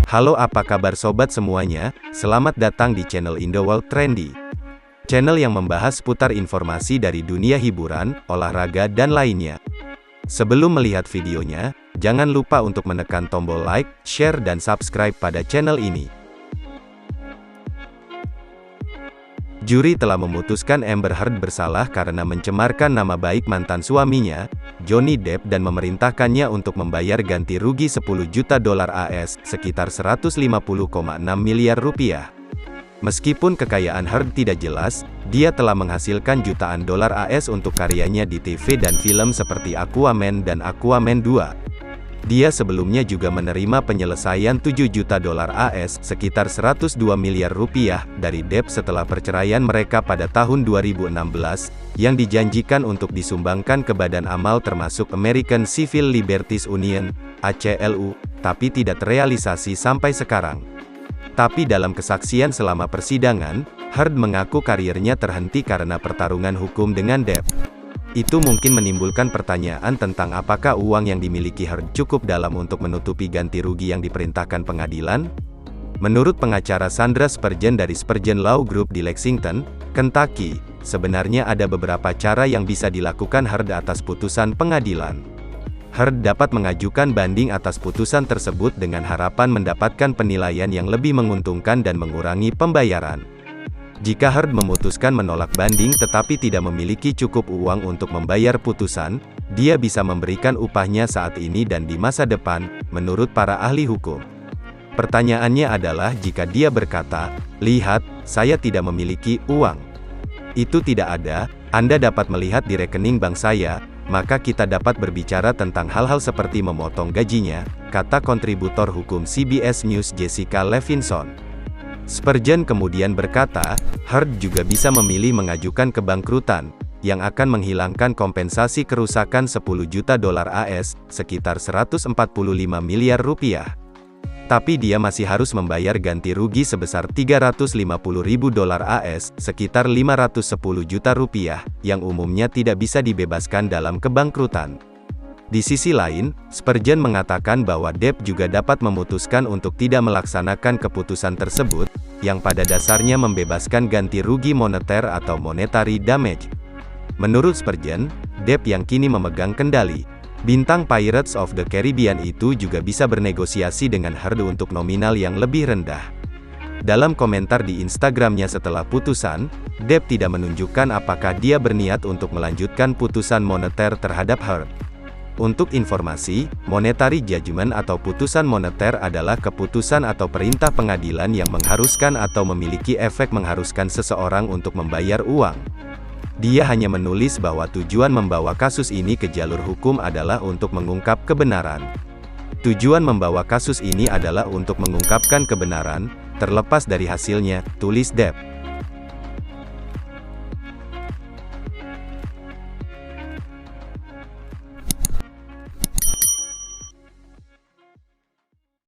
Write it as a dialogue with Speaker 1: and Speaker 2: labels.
Speaker 1: Halo, apa kabar sobat semuanya? Selamat datang di channel Indo World Trendy. Channel yang membahas seputar informasi dari dunia hiburan, olahraga dan lainnya. Sebelum melihat videonya, jangan lupa untuk menekan tombol like, share dan subscribe pada channel ini. Juri telah memutuskan Amber Heard bersalah karena mencemarkan nama baik mantan suaminya, Johnny Depp, dan memerintahkannya untuk membayar ganti rugi 10 juta dolar AS, sekitar 150,6 miliar rupiah. Meskipun kekayaan Heard tidak jelas, dia telah menghasilkan jutaan dolar AS untuk karyanya di TV dan film seperti Aquaman dan Aquaman 2. Dia sebelumnya juga menerima penyelesaian 7 juta dolar AS, sekitar 102 miliar rupiah, dari Depp setelah perceraian mereka pada tahun 2016, yang dijanjikan untuk disumbangkan ke badan amal termasuk American Civil Liberties Union, ACLU, tapi tidak terrealisasi sampai sekarang. Tapi dalam kesaksian selama persidangan, Heard mengaku karirnya terhenti karena pertarungan hukum dengan Depp. Itu mungkin menimbulkan pertanyaan tentang apakah uang yang dimiliki Heard cukup dalam untuk menutupi ganti rugi yang diperintahkan pengadilan? Menurut pengacara Sandra Spurgeon dari Spurgeon Law Group di Lexington, Kentucky, sebenarnya ada beberapa cara yang bisa dilakukan Heard atas putusan pengadilan. Heard dapat mengajukan banding atas putusan tersebut dengan harapan mendapatkan penilaian yang lebih menguntungkan dan mengurangi pembayaran. Jika Heard memutuskan menolak banding tetapi tidak memiliki cukup uang untuk membayar putusan, dia bisa memberikan upahnya saat ini dan di masa depan, menurut para ahli hukum. Pertanyaannya adalah jika dia berkata, "Lihat, saya tidak memiliki uang. Itu tidak ada, Anda dapat melihat di rekening bank saya," maka kita dapat berbicara tentang hal-hal seperti memotong gajinya, kata kontributor hukum CBS News Jessica Levinson. Spurgeon kemudian berkata, Heard juga bisa memilih mengajukan kebangkrutan, yang akan menghilangkan kompensasi kerusakan 10 juta dolar AS, sekitar 145 miliar rupiah. Tapi dia masih harus membayar ganti rugi sebesar 350 ribu dolar AS, sekitar 510 juta rupiah, yang umumnya tidak bisa dibebaskan dalam kebangkrutan. Di sisi lain, Spurgeon mengatakan bahwa Depp juga dapat memutuskan untuk tidak melaksanakan keputusan tersebut, yang pada dasarnya membebaskan ganti rugi moneter atau monetary damage. Menurut Spurgeon, Depp yang kini memegang kendali, bintang Pirates of the Caribbean itu juga bisa bernegosiasi dengan Heard untuk nominal yang lebih rendah. Dalam komentar di Instagramnya setelah putusan, Depp tidak menunjukkan apakah dia berniat untuk melanjutkan putusan moneter terhadap Heard. Untuk informasi, monetary judgment atau putusan moneter adalah keputusan atau perintah pengadilan yang mengharuskan atau memiliki efek mengharuskan seseorang untuk membayar uang. Dia hanya menulis bahwa tujuan membawa kasus ini ke jalur hukum adalah untuk mengungkap kebenaran. Tujuan membawa kasus ini adalah untuk mengungkapkan kebenaran, terlepas dari hasilnya, tulis Depp.